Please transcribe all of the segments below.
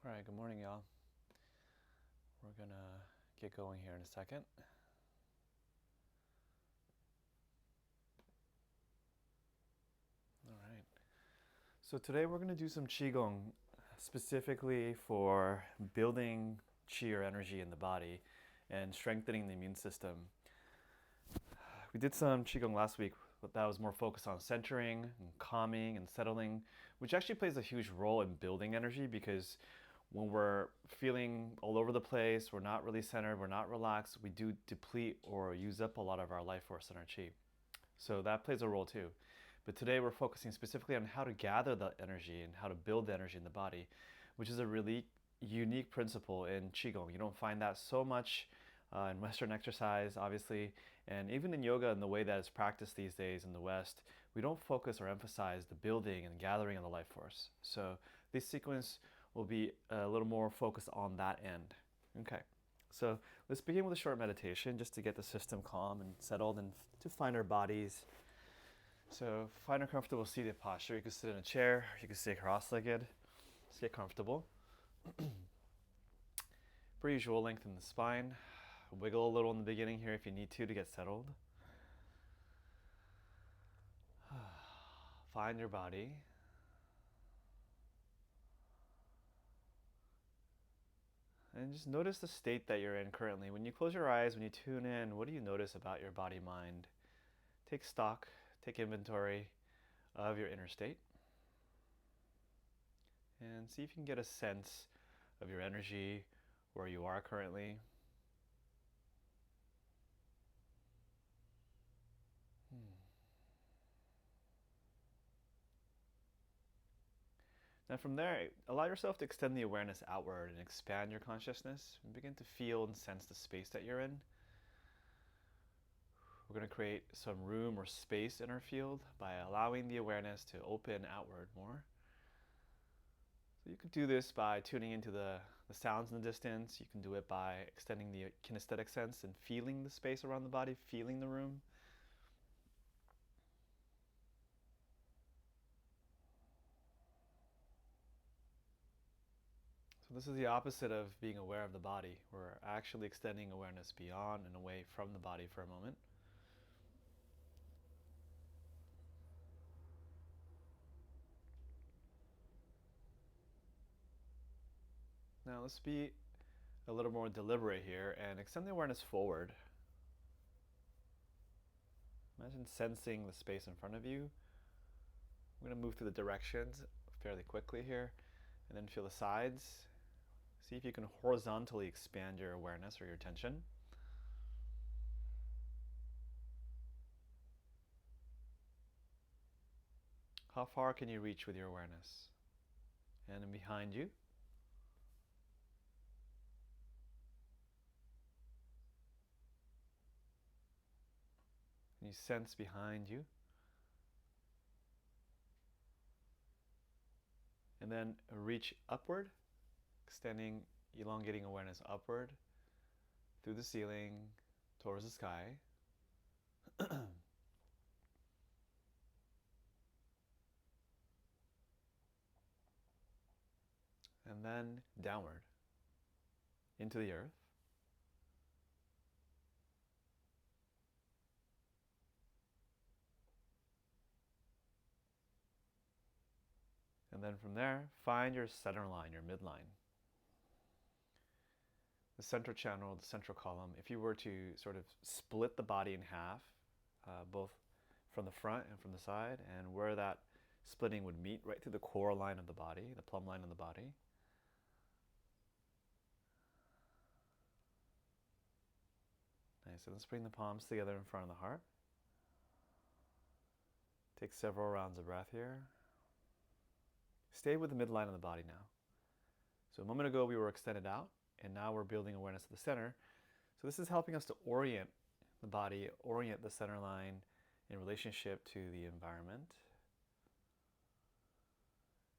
All right, good morning, y'all. We're gonna get going here in a second. All right. So today we're gonna do some Qigong specifically for building Qi or energy in the body and strengthening the immune system. We did some Qigong last week, but that was more focused on centering and calming and settling, which actually plays a huge role in building energy because when we're feeling all over the place, we're not really centered, we're not relaxed, we do deplete or use up a lot of our life force and our chi. So that plays a role too. But today we're focusing specifically on how to gather the energy and how to build the energy in the body, which is a really unique principle in Qigong. You don't find that so much in Western exercise, obviously, and even in yoga and the way that it's practiced these days in the West, we don't focus or emphasize the building and gathering of the life force. So this sequence will be a little more focused on that end. Okay, so let's begin with a short meditation just to get the system calm and settled and to find our bodies. So find a comfortable seated posture. You can sit in a chair, you can sit cross-legged. Just get comfortable. Per usual, lengthen the spine. Wiggle a little in the beginning here if you need to get settled. Find your body. And just notice the state that you're in currently. When you close your eyes, when you tune in, what do you notice about your body mind? Take stock, take inventory of your inner state. And see if you can get a sense of your energy, where you are currently. Now from there, allow yourself to extend the awareness outward and expand your consciousness and begin to feel and sense the space that you're in. We're going to create some room or space in our field by allowing the awareness to open outward more. So you could do this by tuning into the sounds in the distance. You can do it by extending the kinesthetic sense and feeling the space around the body, feeling the room. So this is the opposite of being aware of the body. We're actually extending awareness beyond and away from the body for a moment. Now let's be a little more deliberate here and extend the awareness forward. Imagine sensing the space in front of you. We're going to move through the directions fairly quickly here and then feel the sides. See if you can horizontally expand your awareness or your attention. How far can you reach with your awareness? And then behind you. Can you sense behind you? And then reach upward, extending, elongating awareness upward through the ceiling towards the sky. And then downward into the earth. And then from there, find your center line, your midline. The central channel, the central column. If you were to sort of split the body in half, both from the front and from the side, and where that splitting would meet right through the core line of the body, the plumb line of the body. Nice, so let's bring the palms together in front of the heart. Take several rounds of breath here. Stay with the midline of the body now. So a moment ago we were extended out, and now we're building awareness at the center. So this is helping us to orient the body, orient the center line in relationship to the environment.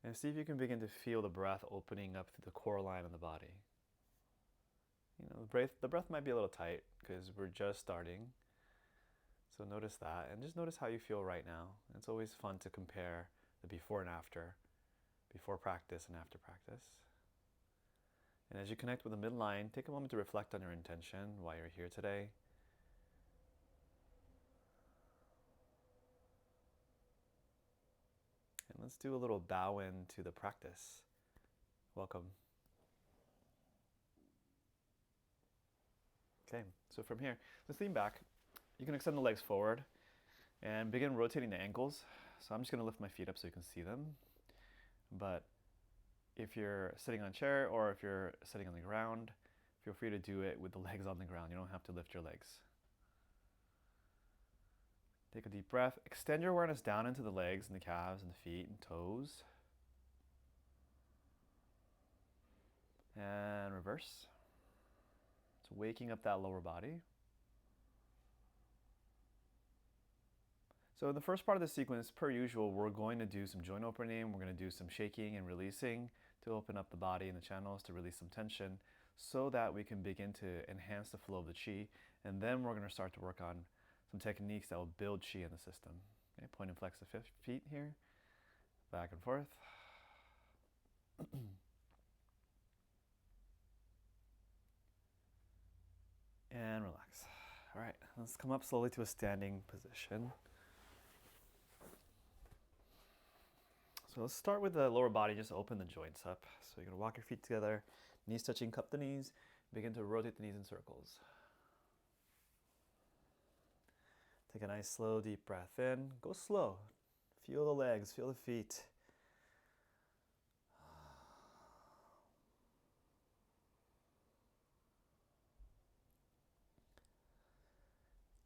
And see if you can begin to feel the breath opening up through the core line of the body. You know, the breath might be a little tight because we're just starting. So notice that, and just notice how you feel right now. It's always fun to compare the before and after, before practice and after practice. And as you connect with the midline, take a moment to reflect on your intention, why you're here today. And let's do a little bow in to the practice. Welcome. Okay, so from here, let's lean back. You can extend the legs forward and begin rotating the ankles. So I'm just gonna lift my feet up so you can see them. But if you're sitting on a chair or if you're sitting on the ground, feel free to do it with the legs on the ground. You don't have to lift your legs. Take a deep breath. Extend your awareness down into the legs and the calves and the feet and toes. And reverse. So waking up that lower body. So in the first part of the sequence, per usual, we're going to do some joint opening. We're going to do some shaking and releasing to open up the body and the channels to release some tension so that we can begin to enhance the flow of the qi. And then we're going to start to work on some techniques that will build qi in the system. Okay, point and flex the feet here, back and forth. And relax. All right, let's come up slowly to a standing position. So let's start with the lower body, just open the joints up. So you're gonna walk your feet together, knees touching, cup the knees, begin to rotate the knees in circles. Take a nice slow deep breath in, go slow. Feel the legs, feel the feet.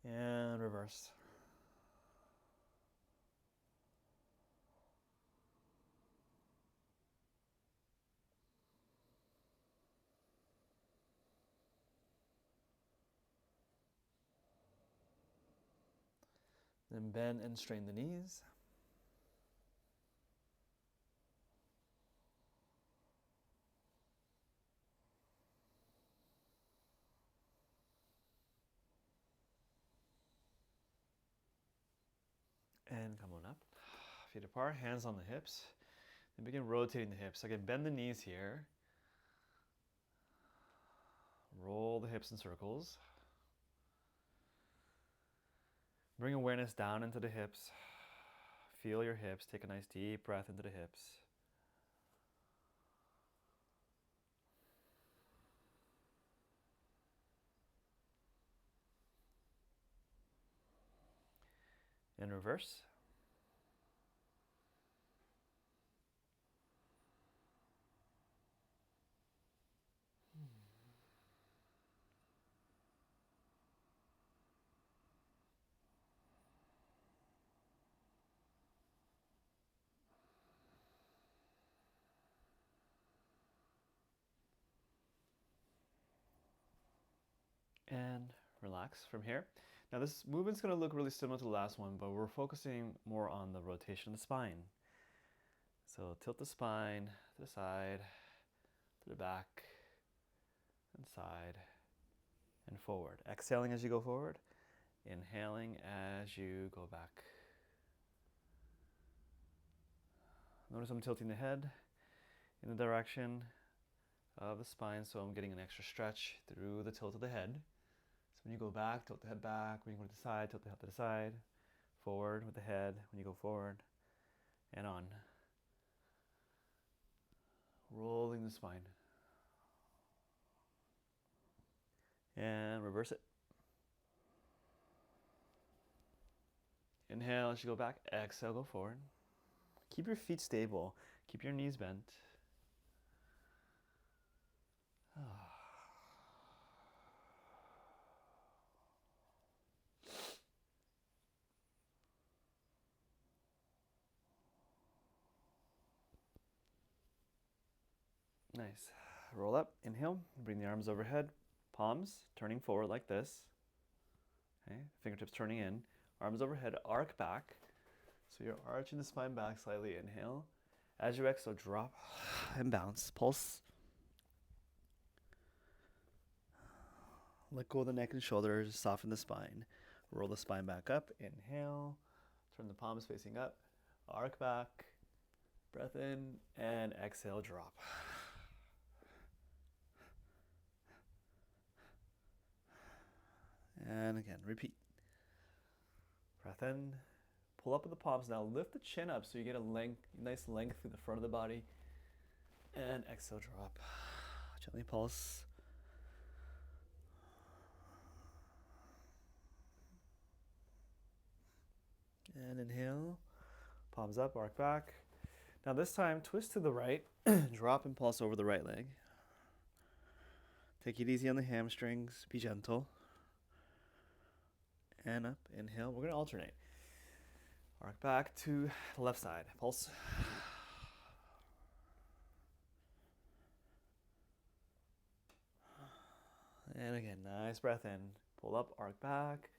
And reverse. Then bend and strain the knees. And come on up. Feet apart, hands on the hips. Then begin rotating the hips. Again, bend the knees here. Roll the hips in circles. Bring awareness down into the hips. Feel your hips. Take a nice deep breath into the hips. In reverse. And relax from here. Now this movement's going to look really similar to the last one, but we're focusing more on the rotation of the spine. So tilt the spine to the side, to the back, and side, and forward. Exhaling as you go forward, inhaling as you go back. Notice I'm tilting the head in the direction of the spine, so I'm getting an extra stretch through the tilt of the head. So when you go back, tilt the head back. When you go to the side, tilt the head to the side. Forward with the head when you go forward, and on. Rolling the spine. And reverse it. Inhale as you go back. Exhale, go forward. Keep your feet stable. Keep your knees bent. Nice. Roll up. Inhale. Bring the arms overhead. Palms turning forward like this. Okay. Fingertips turning in. Arms overhead. Arc back. So you're arching the spine back slightly. Inhale. As you exhale, drop and bounce. Pulse. Let go of the neck and shoulders. Soften the spine. Roll the spine back up. Inhale. Turn the palms facing up. Arc back. Breath in. And exhale, drop. And again, repeat. Breath in, pull up with the palms. Now lift the chin up so you get a nice length through the front of the body. And exhale, drop. Gently pulse. And inhale, palms up, arc back. Now this time, twist to the right, drop and pulse over the right leg. Take it easy on the hamstrings, be gentle. And up, inhale, we're gonna alternate. Arc back to the left side, pulse. And again, nice breath in, pull up, arc back,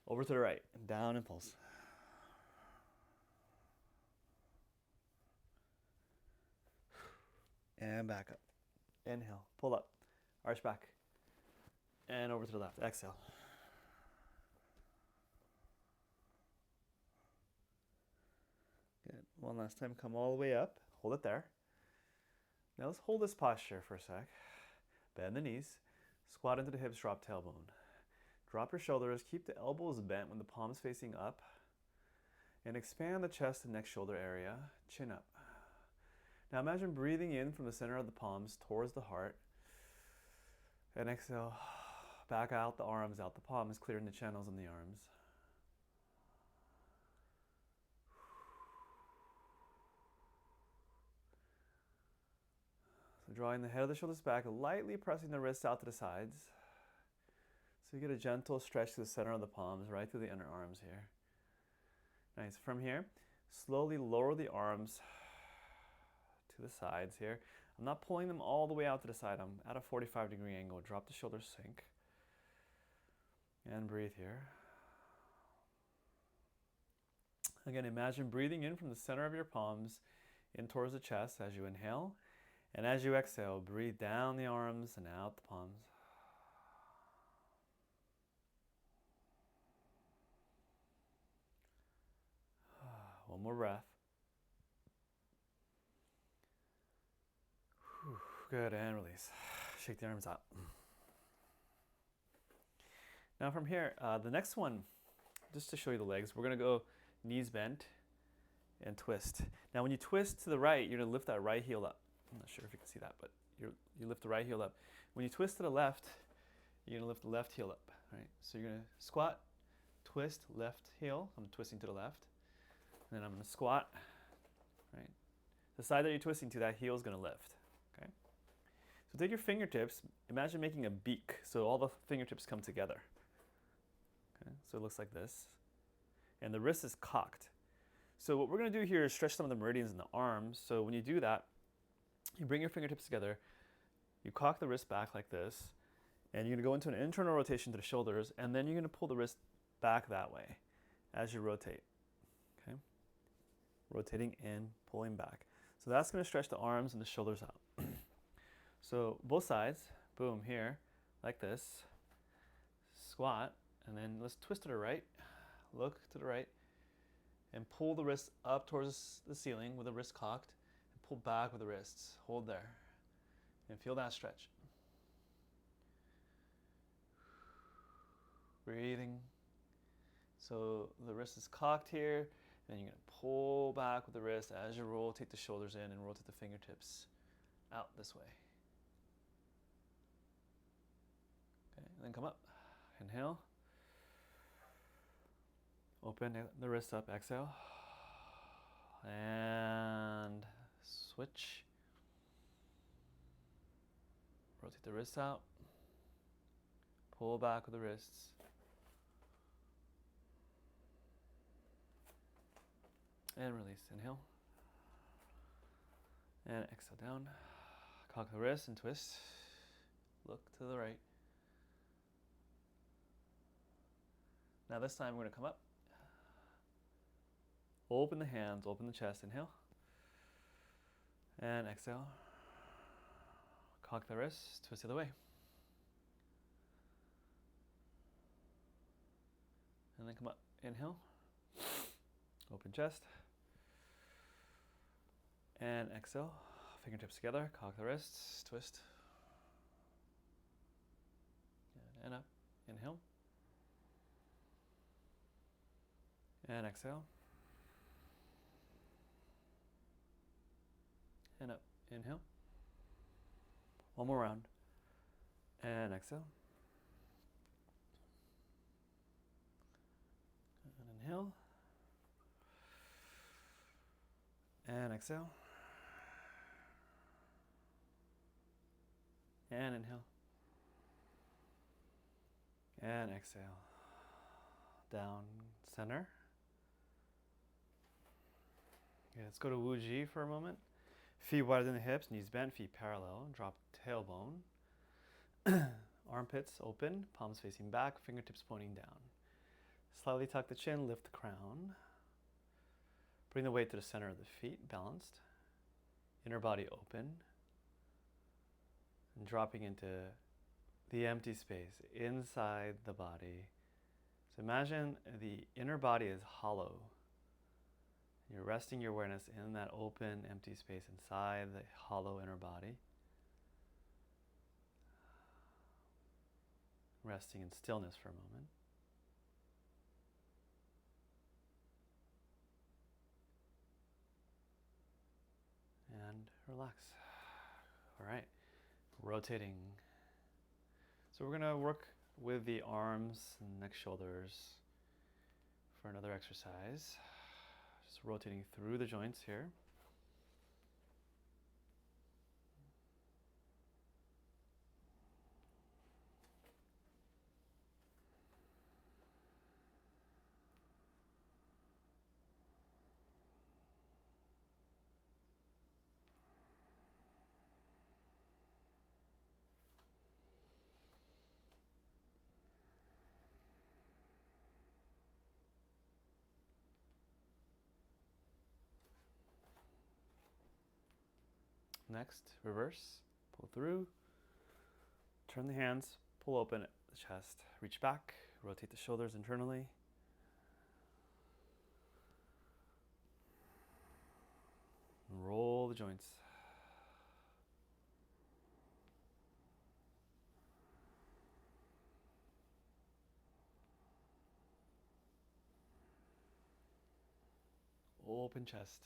over to the right, and down and pulse. And back up. Inhale, pull up, arch back, and over to the left. Exhale. Good. One last time, come all the way up, hold it there. Now let's hold this posture for a sec. Bend the knees, squat into the hips, drop tailbone. Drop your shoulders, keep the elbows bent when the palms facing up, and expand the chest and neck shoulder area, chin up. Now imagine breathing in from the center of the palms towards the heart, and exhale, back out the arms, out the palms, clearing the channels in the arms. So drawing the head of the shoulders back, lightly pressing the wrists out to the sides. So you get a gentle stretch to the center of the palms, right through the inner arms here. Nice. From here, slowly lower the arms to the sides here. I'm not pulling them all the way out to the side. I'm at a 45-degree angle. Drop the shoulders, sink. And breathe here. Again, imagine breathing in from the center of your palms in towards the chest as you inhale. And as you exhale, breathe down the arms and out the palms. One more breath. Good, and release. Shake the arms out. Now from here, the next one, just to show you the legs, we're gonna go knees bent and twist. Now when you twist to the right, you're gonna lift that right heel up. I'm not sure if you can see that, but you lift the right heel up. When you twist to the left, you're gonna lift the left heel up, right? So you're gonna squat, twist, left heel. I'm twisting to the left. And then I'm gonna squat, right? The side that you're twisting to, that heel is gonna lift, okay? So take your fingertips, imagine making a beak, so all the fingertips come together. Okay, so it looks like this. And the wrist is cocked. So what we're gonna do here is stretch some of the meridians in the arms. So when you do that, you bring your fingertips together, you cock the wrist back like this, and you're gonna go into an internal rotation to the shoulders, and then you're gonna pull the wrist back that way as you rotate, okay? Rotating in, pulling back. So that's gonna stretch the arms and the shoulders out. So both sides, boom, here, like this, squat, and then let's twist to the right, look to the right, and pull the wrist up towards the ceiling with the wrist cocked, and pull back with the wrists, hold there, and feel that stretch. Breathing. So the wrist is cocked here, and you're gonna pull back with the wrist as you rotate the shoulders in and rotate the fingertips out this way. Okay, and then come up, inhale. Open the wrist up, exhale. And switch. Rotate the wrists out. Pull back with the wrists. And release, inhale. And exhale down. Cock the wrist and twist. Look to the right. Now this time we're gonna come up. Open the hands, open the chest, inhale. And exhale. Cock the wrist, twist the other way. And then come up, inhale. Open chest. And exhale. Fingertips together, cock the wrists, twist. And up, inhale. And exhale. And up. Inhale. One more round. And exhale. And inhale. And exhale. And inhale. And exhale. Down center. Okay, let's go to Wu Ji for a moment. Feet wider than the hips, knees bent, feet parallel. Drop tailbone. Armpits open, palms facing back, fingertips pointing down. Slightly tuck the chin, lift the crown. Bring the weight to the center of the feet, balanced. Inner body open. And dropping into the empty space inside the body. So imagine the inner body is hollow. You're resting your awareness in that open, empty space inside the hollow inner body. Resting in stillness for a moment. And relax. All right, rotating. So we're gonna work with the arms and neck, shoulders for another exercise. Just rotating through the joints here. Next, reverse, pull through, turn the hands, pull open the chest, reach back, rotate the shoulders internally. And roll the joints. Open chest.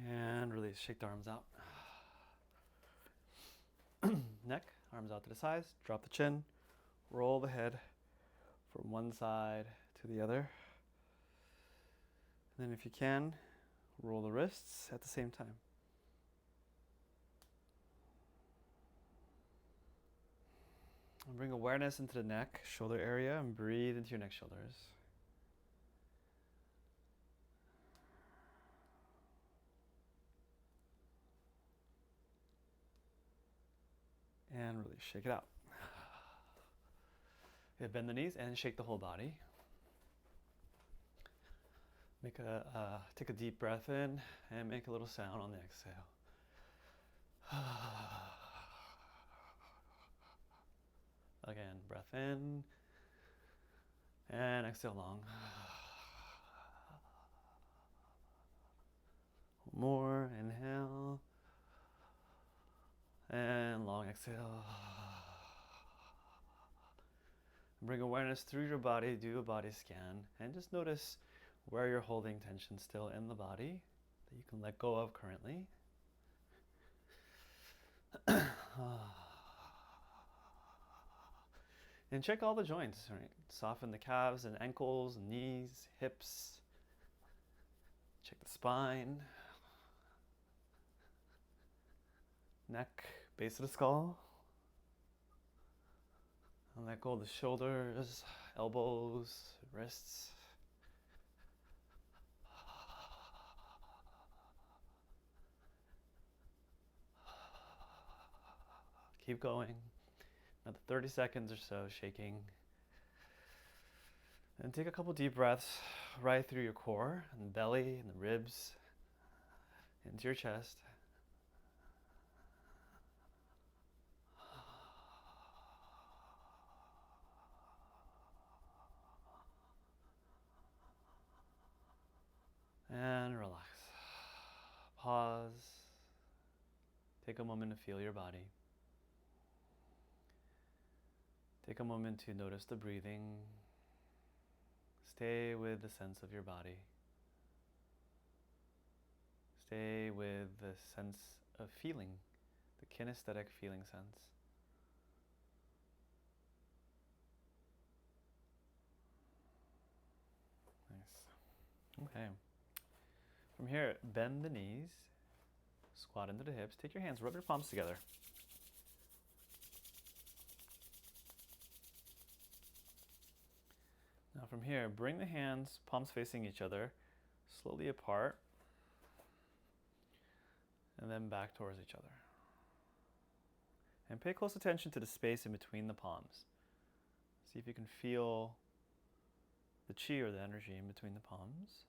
And release, shake the arms out. Neck, arms out to the sides, drop the chin, roll the head from one side to the other. And then if you can, roll the wrists at the same time. And bring awareness into the neck, shoulder area, and breathe into your neck, shoulders. And really shake it out. Bend the knees and shake the whole body. Take a deep breath in and make a little sound on the exhale. Again, breath in and exhale long. More, inhale and long exhale. Bring awareness through your body, do a body scan, and just notice where you're holding tension still in the body that you can let go of currently. And check all the joints, right? Soften the calves and ankles, knees, hips. Check the spine, neck, base of the skull. And let go of the shoulders, elbows, wrists. Keep going. Another 30 seconds or so, shaking. And take a couple deep breaths right through your core and the belly and the ribs into your chest. And relax. Pause. Take a moment to feel your body. Take a moment to notice the breathing. Stay with the sense of your body. Stay with the sense of feeling, the kinesthetic feeling sense. Nice. Okay. From here, bend the knees, squat into the hips. Take your hands, rub your palms together. Now from here, bring the hands, palms facing each other, slowly apart, and then back towards each other. And pay close attention to the space in between the palms. See if you can feel the chi or the energy in between the palms.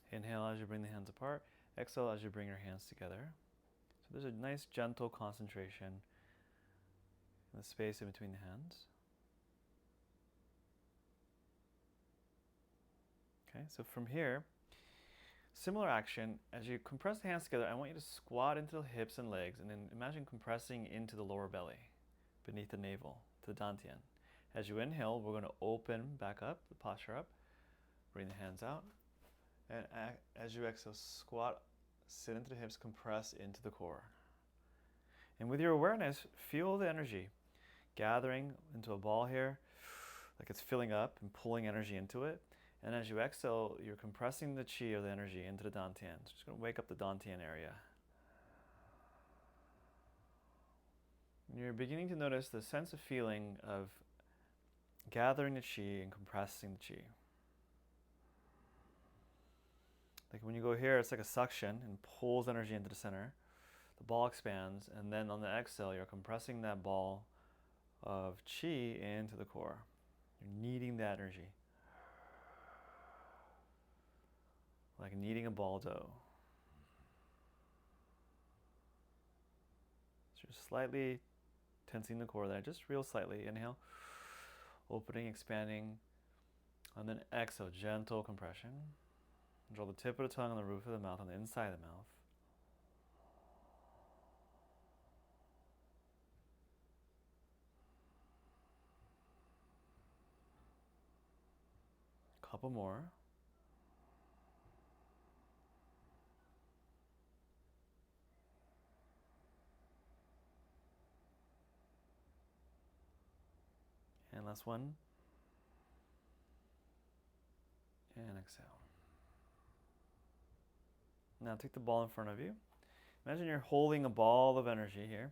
Inhale as you bring the hands apart. Exhale as you bring your hands together. So there's a nice gentle concentration in the space in between the hands. Okay, so from here, similar action. As you compress the hands together, I want you to squat into the hips and legs, and then imagine compressing into the lower belly, beneath the navel, to the dantian. As you inhale, we're going to open back up, the posture up. Bring the hands out. And as you exhale, squat, sit into the hips, compress into the core. And with your awareness, feel the energy gathering into a ball here, like it's filling up and pulling energy into it. And as you exhale, you're compressing the chi or the energy into the dantian. So just going to wake up the dantian area. And you're beginning to notice the sense of feeling of gathering the chi and compressing the chi. Like when you go here, it's like a suction and pulls energy into the center. The ball expands, and then on the exhale, you're compressing that ball of chi into the core. You're kneading that energy. Like kneading a ball dough. So you're slightly tensing the core there, just real slightly. Inhale, opening, expanding, and then exhale, gentle compression. Draw the tip of the tongue on the roof of the mouth, on the inside of the mouth. Couple more. And last one. And exhale. Now take the ball in front of you. Imagine you're holding a ball of energy here.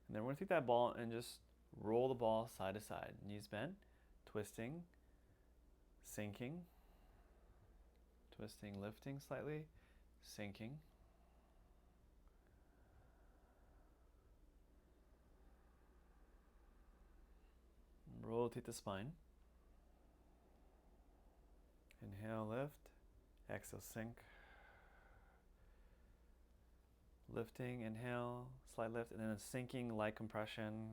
And then we're going to take that ball and just roll the ball side to side. Knees bent, twisting, sinking, twisting, lifting slightly, sinking. Rotate the spine. Inhale, lift. Exhale, sink. Lifting, inhale, slight lift, and then a sinking, light compression.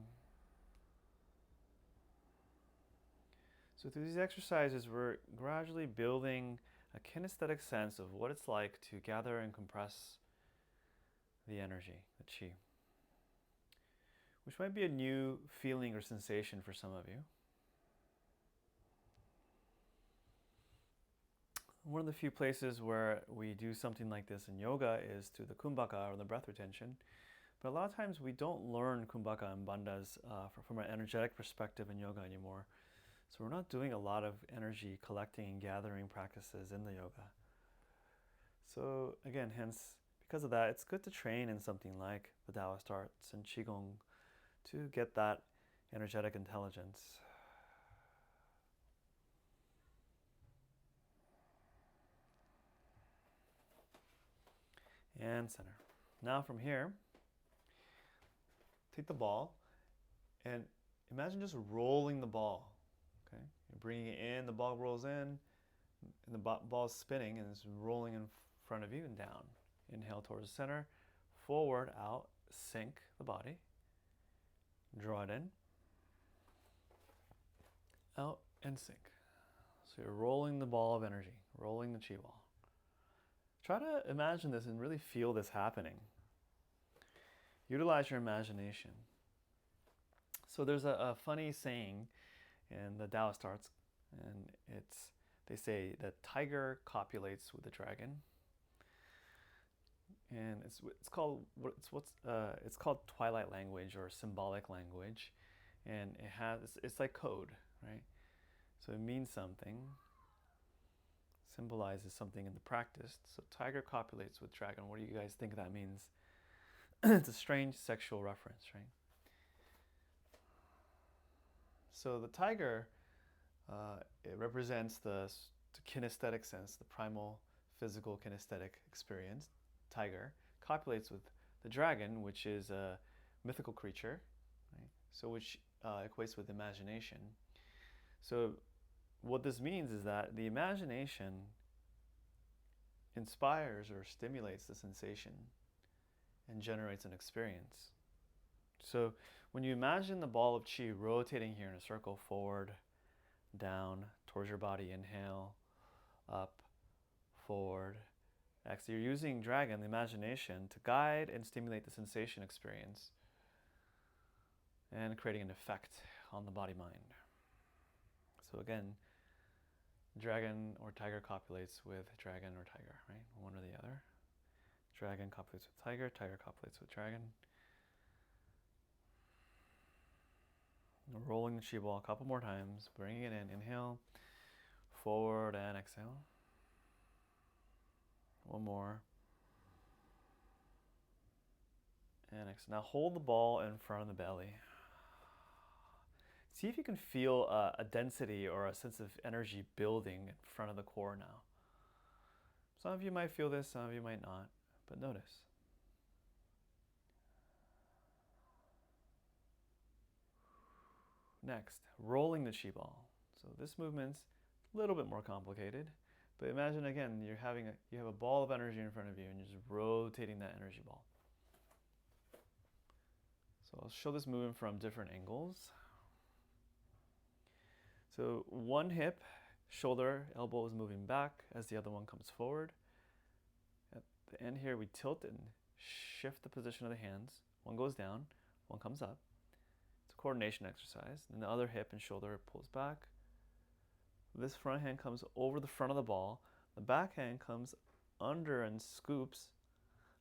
So through these exercises, we're gradually building a kinesthetic sense of what it's like to gather and compress the energy, the chi, which might be a new feeling or sensation for some of you. One of the few places where we do something like this in yoga is through the kumbhaka or the breath retention. But a lot of times we don't learn kumbhaka and bandhas from an energetic perspective in yoga anymore. So we're not doing a lot of energy collecting and gathering practices in the yoga. So again, hence, because of that, it's good to train in something like the Taoist arts and Qigong to get that energetic intelligence. And center. Now from here, take the ball and imagine just rolling the ball. Okay, you're bringing it in, the ball rolls in, And the ball is spinning and it's rolling in front of you and down. Inhale towards the center, forward, out, sink the body. Draw it in, out, and sink. So you're rolling the ball of energy, rolling the chi ball. Try to imagine this and really feel this happening. Utilize your imagination. So there's a funny saying in the Taoist arts, and they say that tiger copulates with the dragon, and it's called twilight language or symbolic language, and it's like code, right? So it means something, symbolizes something in the practice. So tiger copulates with dragon. What do you guys think that means? It's a strange sexual reference, right? So the tiger, it represents the kinesthetic sense, the primal physical kinesthetic experience. Tiger copulates with the dragon, which is a mythical creature, right? So which equates with imagination. So what this means is that the imagination inspires or stimulates the sensation and generates an experience. So when you imagine the ball of chi rotating here in a circle, forward, down, towards your body, inhale, up, forward, exhale. You're using dragon, the imagination, to guide and stimulate the sensation experience and creating an effect on the body-mind. So again, dragon or tiger copulates with dragon or tiger, right? One or the other. Dragon copulates with tiger, tiger copulates with dragon. Rolling the chi ball a couple more times, bringing it in, inhale, forward and exhale. One more. And exhale. Now hold the ball in front of the belly. See if you can feel a density or a sense of energy building in front of the core now. Some of you might feel this, some of you might not, but notice. Next, rolling the chi ball. So this movement's a little bit more complicated, but imagine again, you have a ball of energy in front of you and you're just rotating that energy ball. So I'll show this movement from different angles. So one hip, shoulder, elbow is moving back as the other one comes forward. At the end here, we tilt and shift the position of the hands. One goes down, one comes up. It's a coordination exercise. And the other hip and shoulder pulls back. This front hand comes over the front of the ball. The back hand comes under and scoops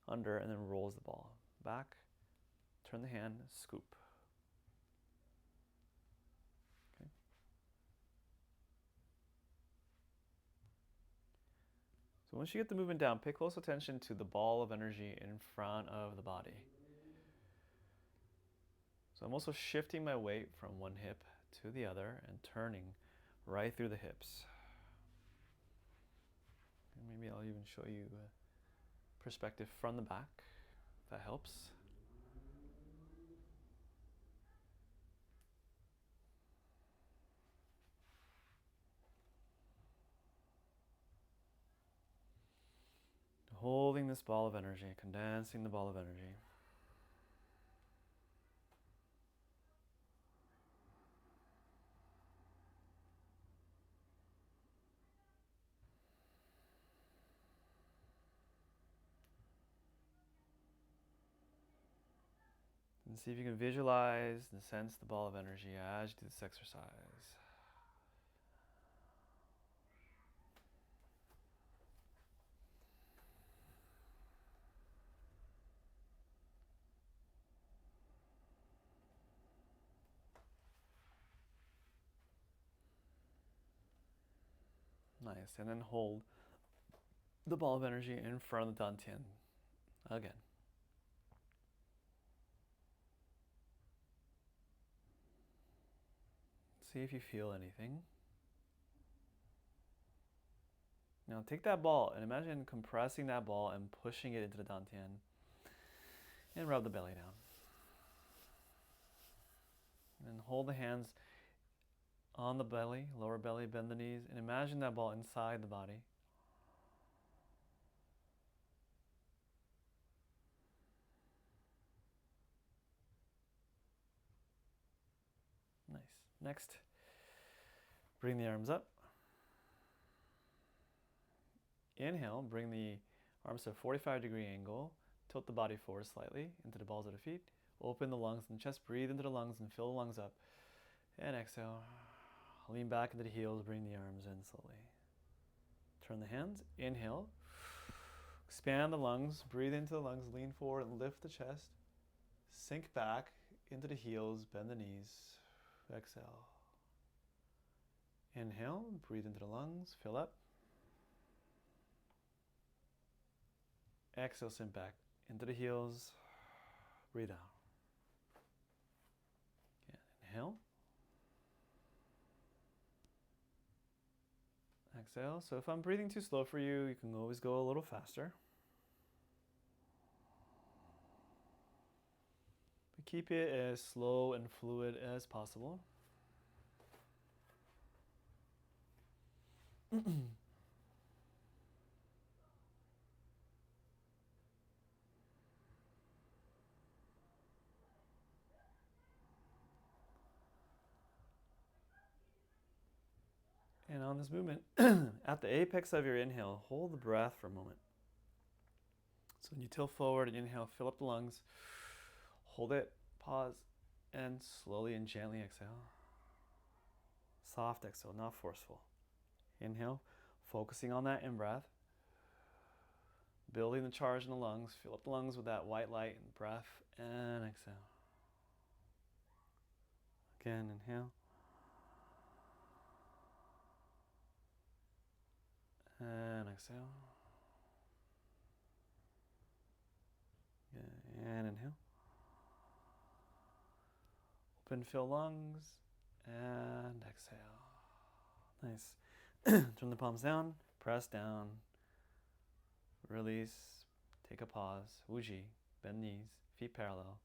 under and then rolls the ball. Back, turn the hand, scoop. Okay. So once you get the movement down, pay close attention to the ball of energy in front of the body. So I'm also shifting my weight from one hip to the other and turning right through the hips. And maybe I'll even show you a perspective from the back, if that helps. Holding this ball of energy, condensing the ball of energy. And see if you can visualize and sense the ball of energy as you do this exercise. Nice, and then hold the ball of energy in front of the dantian again. See if you feel anything. Now take that ball and imagine compressing that ball and pushing it into the dantian and rub the belly down. And hold the hands on the belly, lower belly, bend the knees, and imagine that ball inside the body. Nice. Next, bring the arms up. Inhale, bring the arms to a 45-degree angle. Tilt the body forward slightly into the balls of the feet. Open the lungs and chest. Breathe into the lungs and fill the lungs up. And exhale. Lean back into the heels. Bring the arms in slowly. Turn the hands. Inhale. Expand the lungs. Breathe into the lungs. Lean forward and lift the chest. Sink back into the heels. Bend the knees. Exhale. Inhale. Breathe into the lungs. Fill up. Exhale, sink back into the heels. Breathe out. Again, inhale. Exhale. So if I'm breathing too slow for you, you can always go a little faster. But keep it as slow and fluid as possible. And on this movement, at the apex of your inhale, hold the breath for a moment. So when you tilt forward and inhale, fill up the lungs, hold it, pause, and slowly and gently exhale. Soft exhale, not forceful. Inhale, focusing on that in-breath, building the charge in the lungs, fill up the lungs with that white light and breath, and exhale. Again, inhale. And exhale. And inhale. Open, fill lungs, and exhale. Nice. Turn the palms down, press down, release, take a pause, Wuji, bend knees, feet parallel,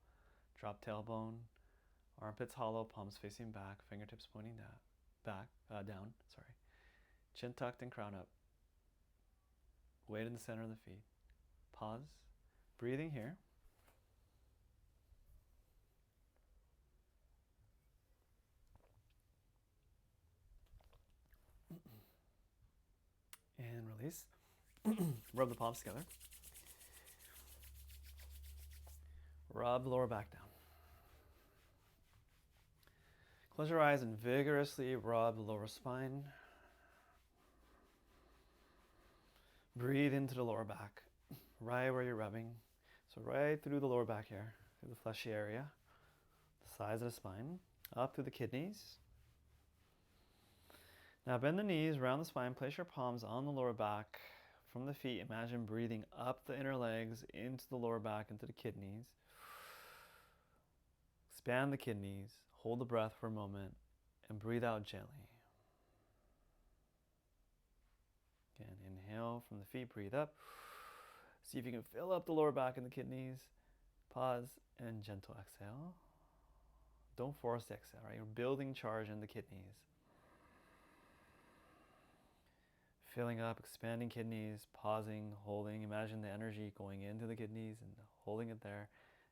drop tailbone, armpits hollow, palms facing back, fingertips pointing down, sorry. Chin tucked and crown up. Weight in the center of the feet. Pause. Breathing here. And release. Rub the palms together. Rub the lower back down. Close your eyes and vigorously rub the lower spine. Breathe into the lower back, right where you're rubbing. So right through the lower back here, through the fleshy area, the sides of the spine, up through the kidneys. Now bend the knees, round the spine, place your palms on the lower back. From the feet, imagine breathing up the inner legs, into the lower back, into the kidneys. Expand the kidneys, hold the breath for a moment, and breathe out gently. Again, inhale from the feet, breathe up. See if you can fill up the lower back and the kidneys. Pause and gentle exhale. Don't force the exhale, right? You're building charge in the kidneys. Filling up, expanding kidneys, pausing, holding. Imagine the energy going into the kidneys and holding it there,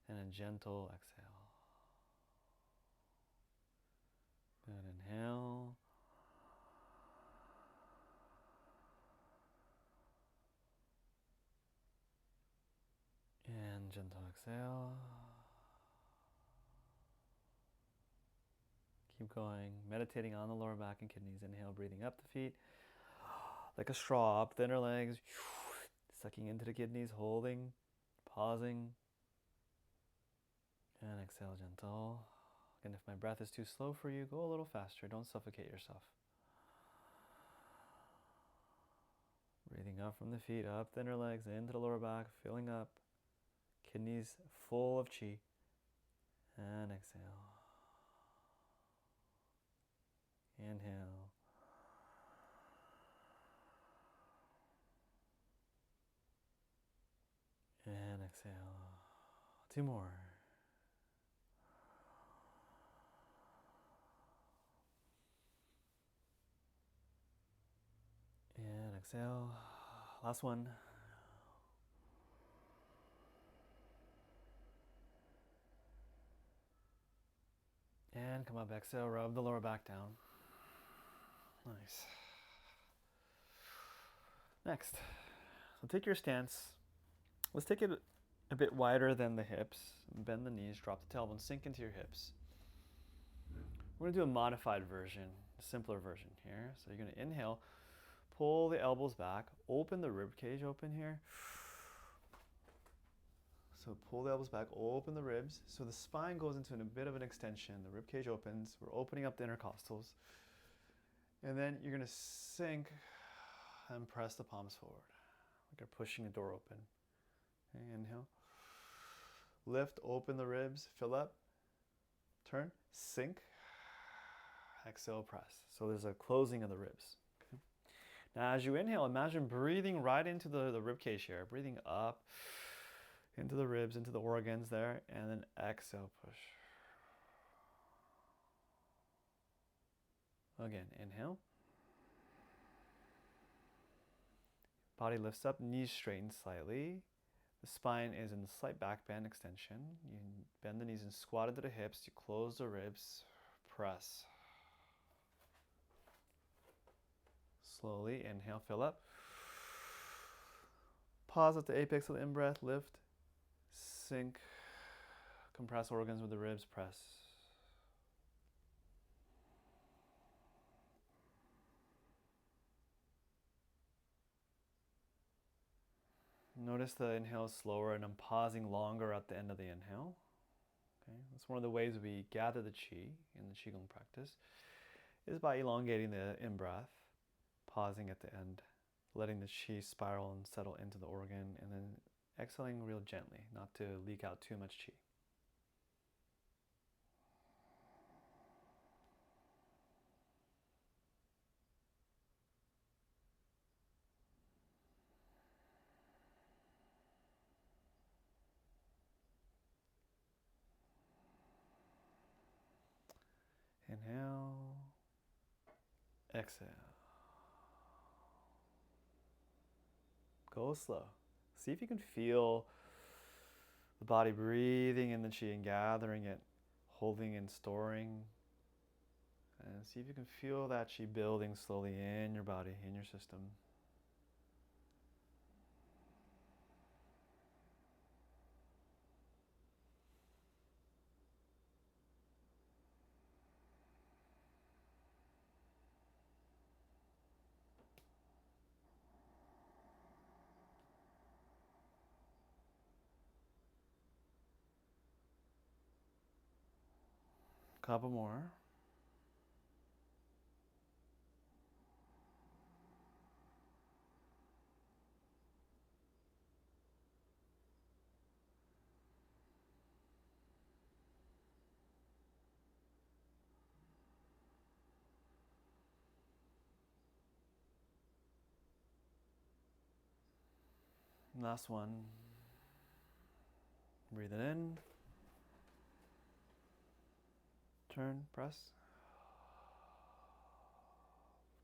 and a gentle exhale. Good, inhale. And gentle exhale. Keep going, meditating on the lower back and kidneys. Inhale, breathing up the feet. Like a straw, up the inner legs. Sucking into the kidneys, holding, pausing. And exhale, gentle. Again, if my breath is too slow for you, go a little faster. Don't suffocate yourself. Breathing up from the feet, up the inner legs, into the lower back, filling up. Kidneys full of chi. And exhale. Inhale. And exhale. 2 more. Exhale. Last one. And come up, exhale, rub the lower back down. Nice. Next, so take your stance. Let's take it a bit wider than the hips. Bend the knees, drop the tailbone, sink into your hips. We're gonna do a modified version, a simpler version here. So you're gonna inhale, pull the elbows back, open the rib cage open here. So pull the elbows back, open the ribs. So the spine goes into a bit of an extension. The rib cage opens. We're opening up the intercostals. And then you're gonna sink and press the palms forward. Like you're pushing the door open. Okay, inhale. Lift, open the ribs, fill up. Turn, sink. Exhale, press. So there's a closing of the ribs. Okay. Now as you inhale, imagine breathing right into the rib cage here. Breathing up into the ribs, into the organs there. And then exhale, push. Again, inhale. Body lifts up, knees straighten slightly. The spine is in slight back bend extension. You bend the knees and squat into the hips. You close the ribs, press. Slowly, inhale, fill up. Pause at the apex of the in-breath, lift, sink, compress organs with the ribs, press. Notice the inhale is slower and I'm pausing longer at the end of the inhale. Okay, that's one of the ways we gather the qi in the Qigong practice, is by elongating the in-breath, pausing at the end, letting the qi spiral and settle into the organ, and then exhaling real gently, not to leak out too much qi. Inhale, exhale. Go slow. See if you can feel the body breathing in the qi and gathering it, holding and storing. And see if you can feel that qi building slowly in your body, in your system. Couple more. Last one. Breathe it in. Turn, press.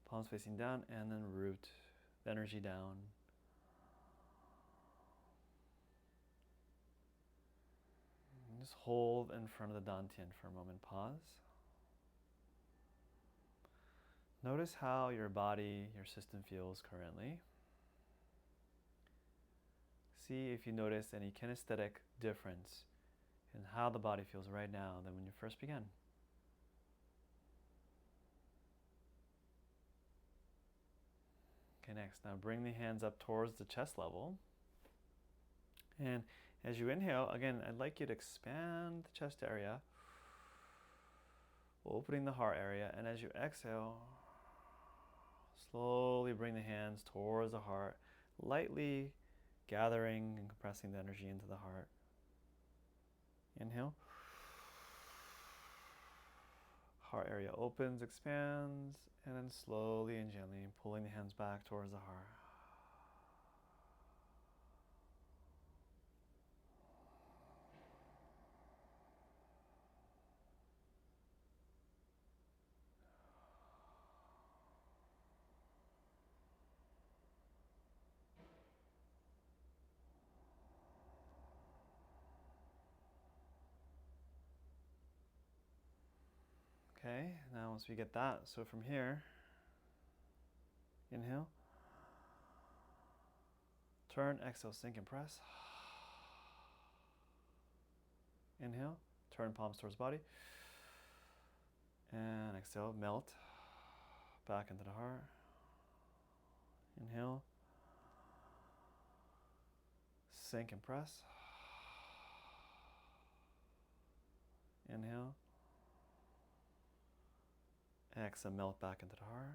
Palms facing down, and then root the energy down. And just hold in front of the dantian for a moment. Pause. Notice how your body, your system feels currently. See if you notice any kinesthetic difference in how the body feels right now than when you first began. Okay, next, now bring the hands up towards the chest level. And as you inhale, again, I'd like you to expand the chest area, opening the heart area. And as you exhale, slowly bring the hands towards the heart, lightly gathering and compressing the energy into the heart. Inhale. Heart area opens, expands, and then slowly and gently pulling the hands back towards the heart. Okay, now once we get that, so from here, inhale, turn, exhale, sink and press. Inhale, turn palms towards body. And exhale, melt back into the heart. Inhale, sink and press. Inhale, exhale, melt back into the heart.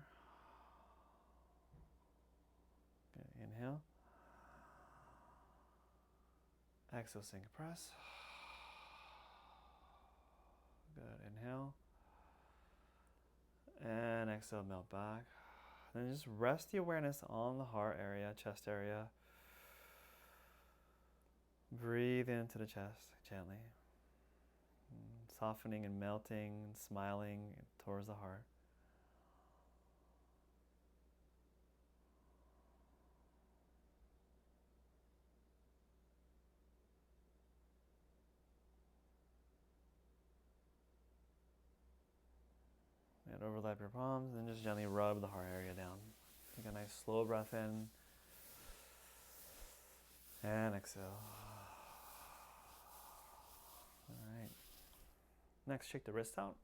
Okay, inhale, exhale, sink and press. Good, inhale, and exhale, melt back. Then just rest the awareness on the heart area, chest area. Breathe into the chest gently, softening and melting and smiling towards the heart. And overlap your palms and just gently rub the heart area down. Take a nice slow breath in and exhale. All right. Next, shake the wrist out.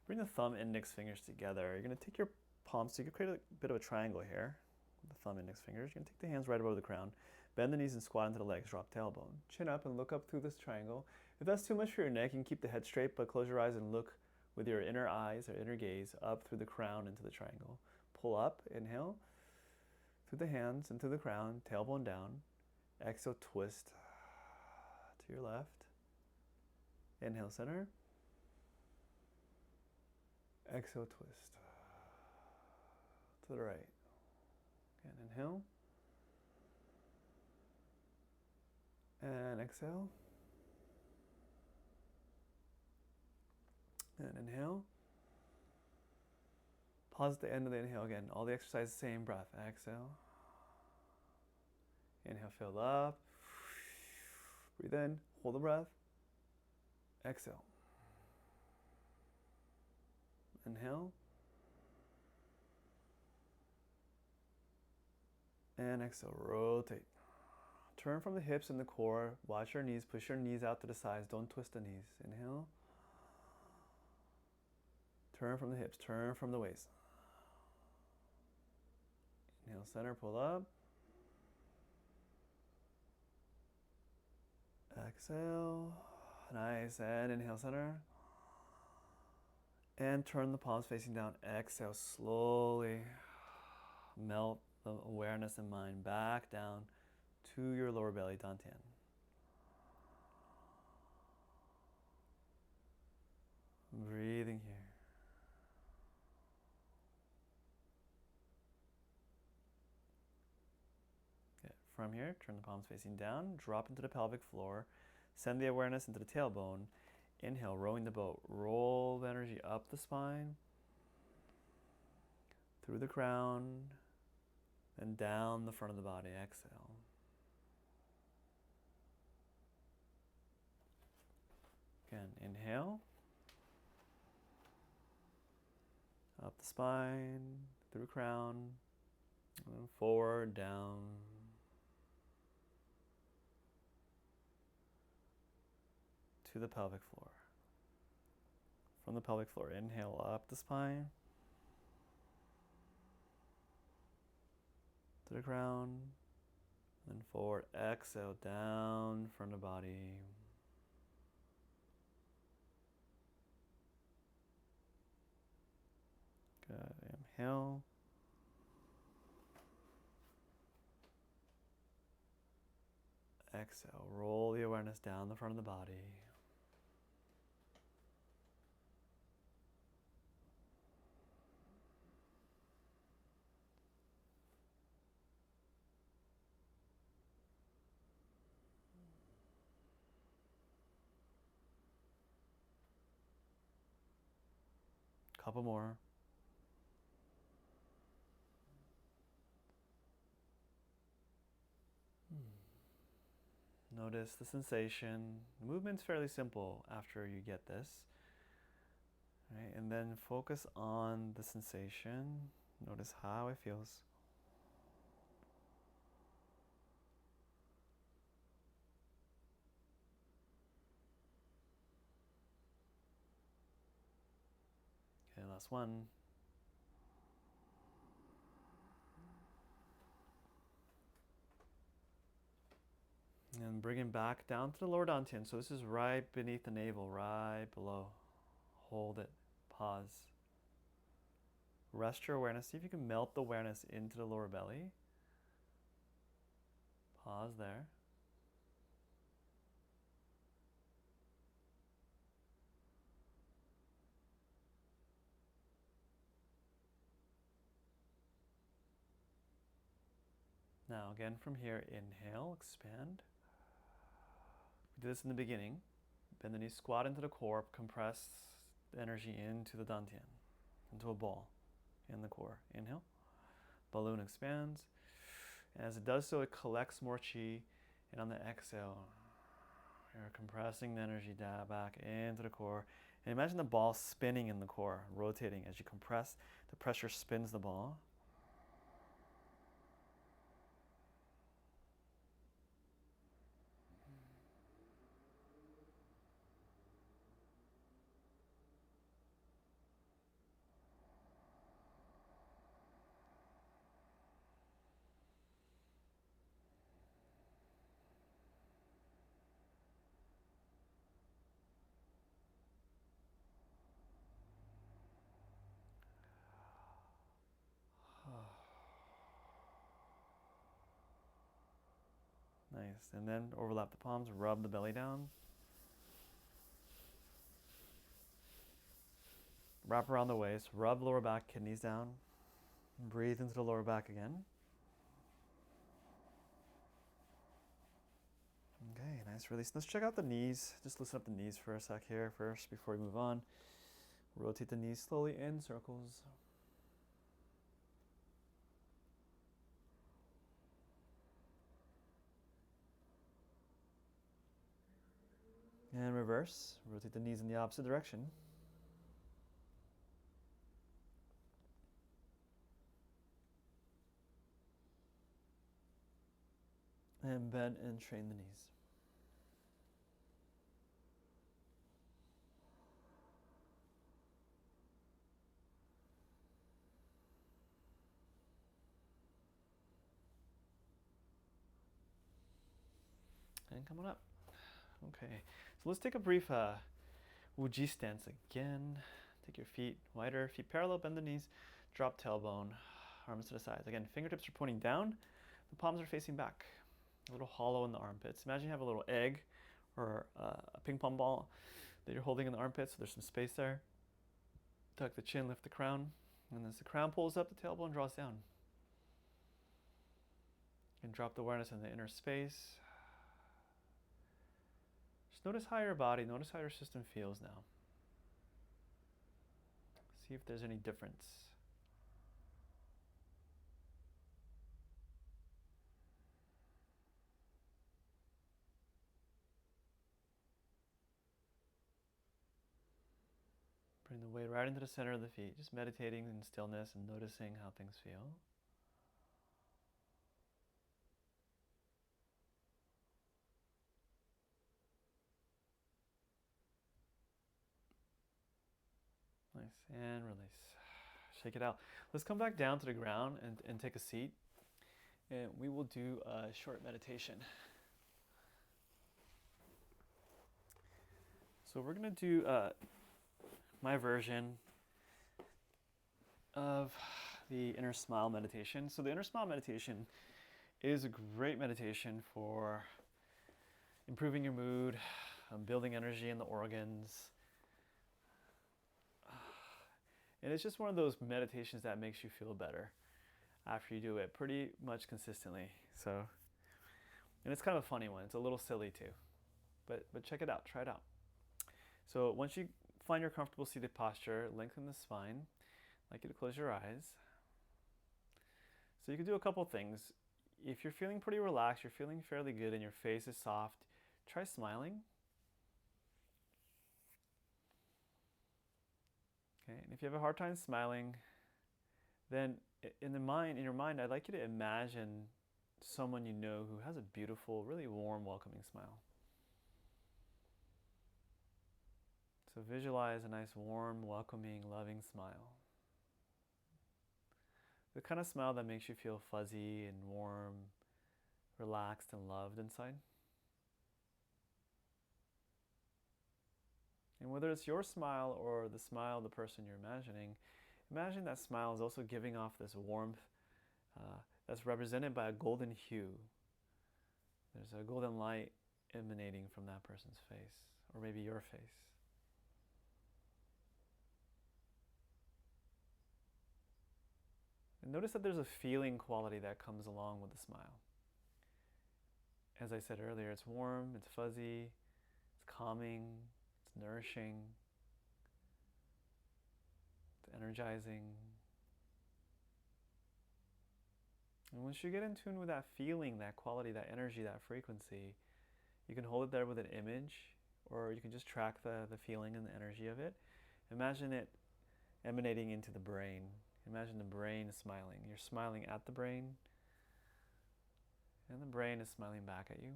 Bring the thumb index fingers together. You're going to take your palms, so you can create a bit of a triangle here. The thumb index fingers. You're going to take the hands right above the crown. Bend the knees and squat into the legs. Drop tailbone. Chin up and look up through this triangle. If that's too much for your neck, you can keep the head straight, but close your eyes and look with your inner eyes or inner gaze up through the crown into the triangle. Pull up, inhale, through the hands into the crown, tailbone down. Exhale, twist to your left. Inhale, center. Exhale, twist to the right. Again, inhale. And exhale. And inhale. Pause at the end of the inhale again. All the exercise, same breath. Exhale. Inhale, fill up. Breathe in. Hold the breath. Exhale. Inhale. And exhale. Rotate. Turn from the hips and the core. Watch your knees. Push your knees out to the sides. Don't twist the knees. Inhale. Turn from the hips. Turn from the waist. Inhale, center, pull up. Exhale. Nice. And inhale, center. And turn the palms facing down. Exhale, slowly melt the awareness and mind back down to your lower belly, dantian. Breathing here. Okay. From here, turn the palms facing down, drop into the pelvic floor, send the awareness into the tailbone. Inhale, rowing the boat. Roll the energy up the spine, through the crown, and down the front of the body. Exhale. Again, inhale. Up the spine, through crown, and then forward, down. To the pelvic floor. From the pelvic floor, inhale up the spine, to the ground, then forward, exhale down from the body. Good, inhale. Exhale, roll the awareness down the front of the body. Couple more. Notice the sensation. The movement's fairly simple after you get this. Right? And then focus on the sensation. Notice how it feels. Okay, last one. And bring it back down to the lower dantian. So this is right beneath the navel, right below. Hold it. Pause. Rest your awareness. See if you can melt the awareness into the lower belly. Pause there. Now again from here, inhale, expand. We did this in the beginning. Bend the knees, squat into the core, compress the energy into the dantian, into a ball in the core. Inhale. Balloon expands. As it does so, it collects more chi. And on the exhale, you're compressing the energy back into the core. And imagine the ball spinning in the core, rotating. As you compress, the pressure spins the ball. Nice. And then overlap the palms, rub the belly down. Wrap around the waist, rub lower back, kidneys down. Breathe into the lower back again. Okay, nice release. Let's check out the knees. Just loosen up the knees for a sec here first before we move on. Rotate the knees slowly in circles. And reverse. Rotate the knees in the opposite direction. And bend and train the knees. And come on up. Okay, so let's take a brief Wuji stance again. Take your feet wider, feet parallel, bend the knees, drop tailbone, arms to the sides. Again, fingertips are pointing down, the palms are facing back. A little hollow in the armpits. Imagine you have a little egg or a ping pong ball that you're holding in the armpits, so there's some space there. Tuck the chin, lift the crown, and as the crown pulls up, the tailbone draws down. And drop the awareness in the inner space. Just notice how your body, notice how your system feels now. See if there's any difference. Bring the weight right into the center of the feet, just meditating in stillness and noticing how things feel. Nice, and release. Shake it out. Let's come back down to the ground and take a seat. And we will do a short meditation. So we're going to do my version of the inner smile meditation. So the inner smile meditation is a great meditation for improving your mood, building energy in the organs. And it's just one of those meditations that makes you feel better after you do it pretty much consistently. So, and it's kind of a funny one. It's a little silly too, but check it out, try it out. So once you find your comfortable seated posture, lengthen the spine. I'd like you to close your eyes. So you can do a couple things. if you're feeling pretty relaxed, you're feeling fairly good, and your face is soft, try smiling. Okay, and if you have a hard time smiling, then in your mind, I'd like you to imagine someone you know who has a beautiful, really warm, welcoming smile. So visualize a nice, warm, welcoming, loving smile. The kind of smile that makes you feel fuzzy and warm, relaxed and loved inside. And whether it's your smile or the smile of the person you're imagining, imagine that smile is also giving off this warmth that's represented by a golden hue. There's a golden light emanating from that person's face, or maybe your face. And notice that there's a feeling quality that comes along with the smile. As I said earlier, it's warm, it's fuzzy, it's calming, it's nourishing, it's energizing. And once you get in tune with that feeling, that quality, that energy, that frequency, you can hold it there with an image, or you can just track the feeling and the energy of it. Imagine it emanating into the brain. Imagine the brain smiling. You're smiling at the brain, and the brain is smiling back at you.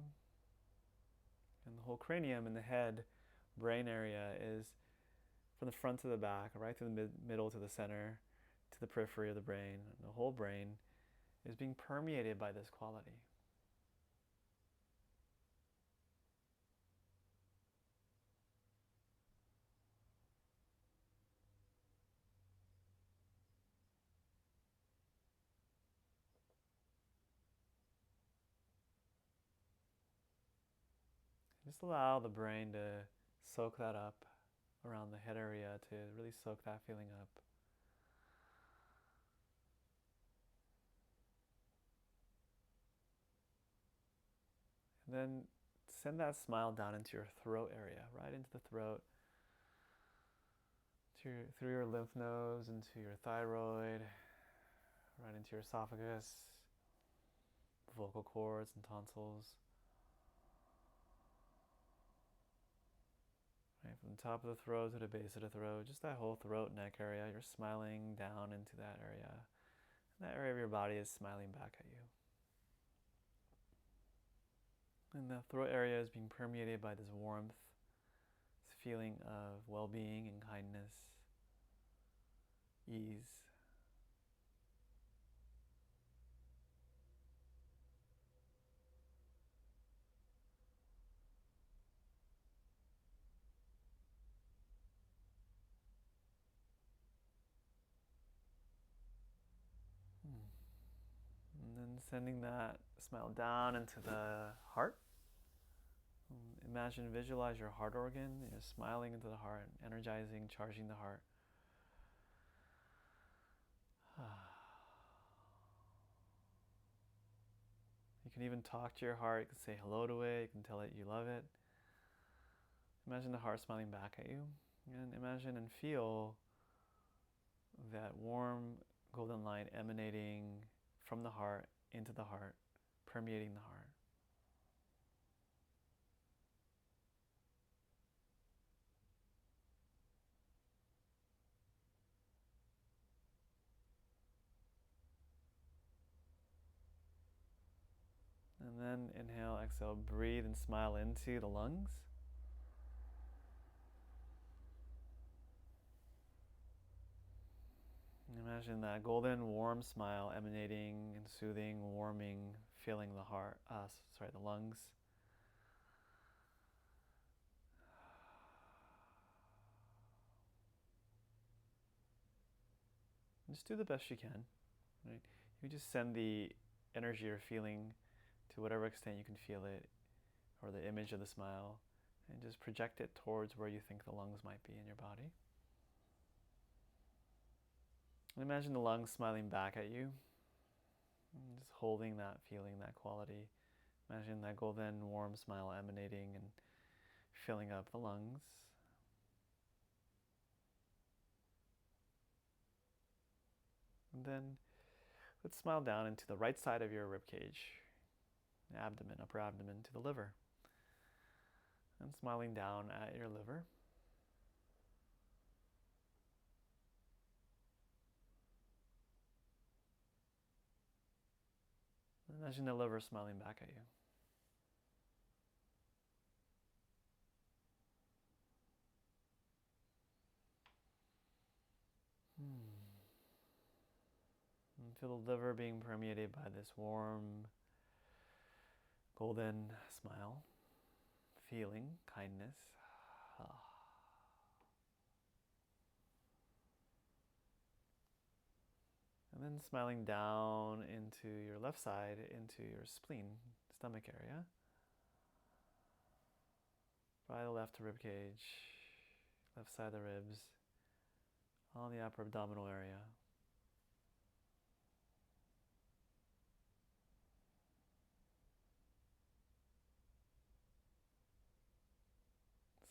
And the whole cranium and the head, brain area is from the front to the back, right through the middle to the center, to the periphery of the brain. And the whole brain is being permeated by this quality. Just allow the brain to soak that up around the head area, to really soak that feeling up. And then send that smile down into your throat area, right into the throat, through your lymph nodes, into your thyroid, right into your esophagus, vocal cords and tonsils. Right, from the top of the throat to the base of the throat, just that whole throat neck area, you're smiling down into that area. And that area of your body is smiling back at you. And the throat area is being permeated by this warmth, this feeling of well-being and kindness, ease. And then sending that smile down into the heart. Imagine, visualize your heart organ, smiling into the heart, energizing, charging the heart. You can even talk to your heart. You can say hello to it. You can tell it you love it. Imagine the heart smiling back at you. And imagine and feel that warm golden light emanating from the heart into the heart, permeating the heart. And then inhale, exhale, breathe and smile into the lungs. Imagine that golden, warm smile emanating and soothing, warming, filling the heart, the lungs. And just do the best you can. Right? You just send the energy or feeling to whatever extent you can feel it, or the image of the smile, and just project it towards where you think the lungs might be in your body. And imagine the lungs smiling back at you, and just holding that feeling, that quality. Imagine that golden, warm smile emanating and filling up the lungs. And then Let's smile down into the right side of your rib cage, abdomen, upper abdomen, to the liver. And smiling down at your liver. Imagine the liver smiling back at you. And feel the liver being permeated by this warm, golden smile, feeling kindness. And then smiling down into your left side, into your spleen, stomach area. By the left rib cage, left side of the ribs, on the upper abdominal area.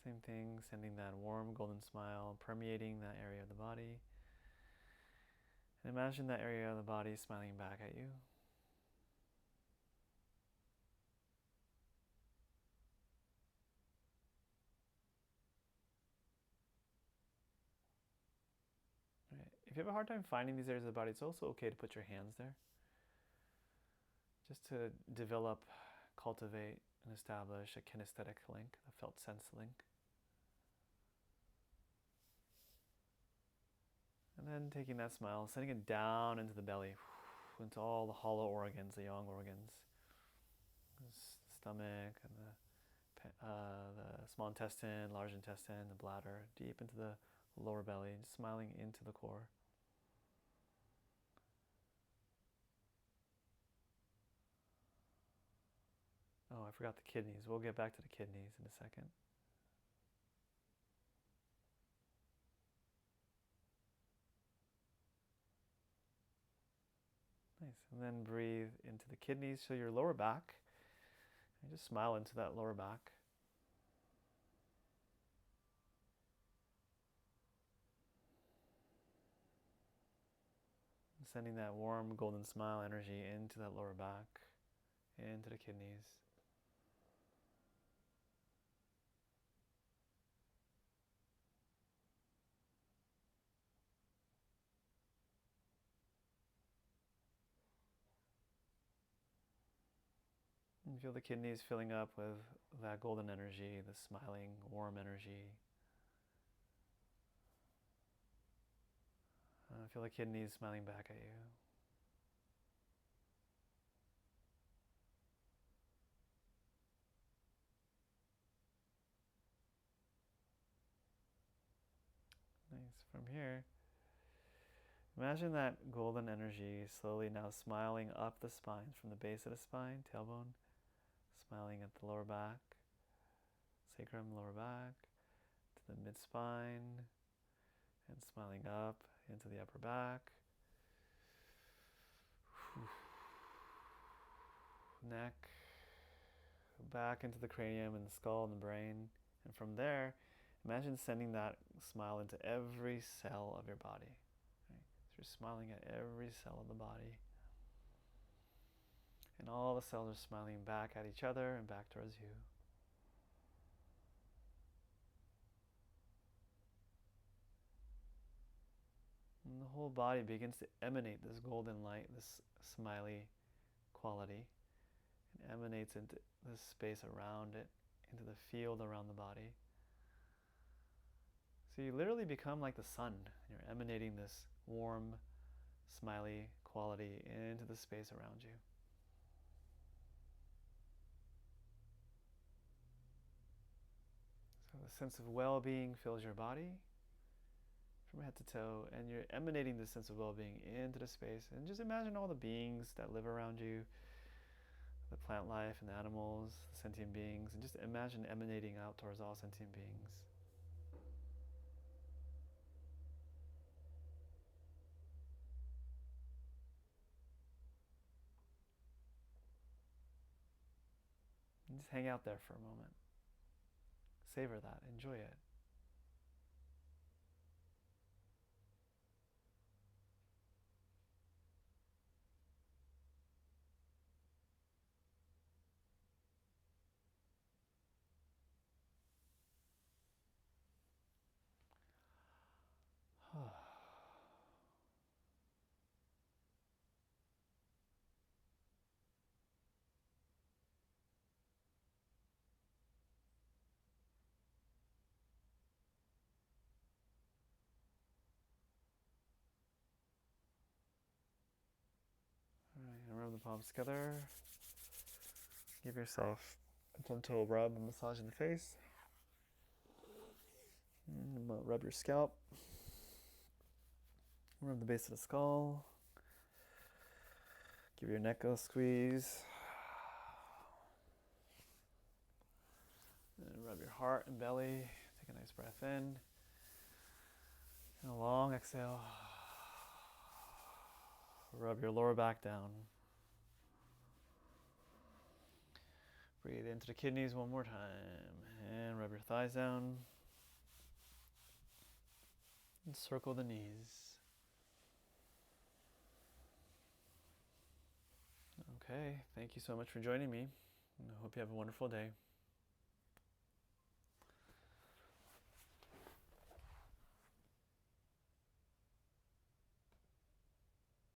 Same thing, sending that warm golden smile, permeating that area of the body. And imagine that area of the body smiling back at you. Right. If you have a hard time finding these areas of the body, it's also okay to put your hands there. Just to develop, cultivate, and establish a kinesthetic link, a felt sense link. And then taking that smile, sending it down into the belly, into all the hollow organs, the yang organs, the stomach, and the small intestine, large intestine, the bladder, deep into the lower belly, just smiling into the core. Oh, I forgot the kidneys. We'll get back to the kidneys in a second. Nice. And then breathe into the kidneys, so your lower back. And just smile into that lower back. And sending that warm golden smile energy into that lower back, into the kidneys. And feel the kidneys filling up with that golden energy, the smiling, warm energy. Feel the kidneys smiling back at you. Nice. From here, imagine that golden energy slowly now smiling up the spine, from the base of the spine, tailbone, smiling at the lower back, sacrum, lower back, to the mid-spine, and smiling up into the upper back, neck, back into the cranium and the skull and the brain. And from there, imagine sending that smile into every cell of your body. Right? So you're smiling at every cell of the body. And all the cells are smiling back at each other and back towards you. And the whole body begins to emanate this golden light, this smiley quality. It emanates into the space around it, into the field around the body. So you literally become like the sun. You're emanating this warm, smiley quality into the space around you. So the sense of well-being fills your body from head to toe, and you're emanating this sense of well-being into the space. And just imagine all the beings that live around you, the plant life and the animals, the sentient beings, and just imagine emanating out towards all sentient beings. And just hang out there for a moment. Savor that, enjoy it. the palms together. Give yourself a gentle rub and massage in the face. And rub your scalp. Rub the base of the skull. Give your neck a squeeze. And rub your heart and belly. Take a nice breath in. And a long exhale. Rub your lower back down. Breathe into the kidneys one more time. And rub your thighs down. And circle the knees. Okay, thank you so much for joining me. I hope you have a wonderful day.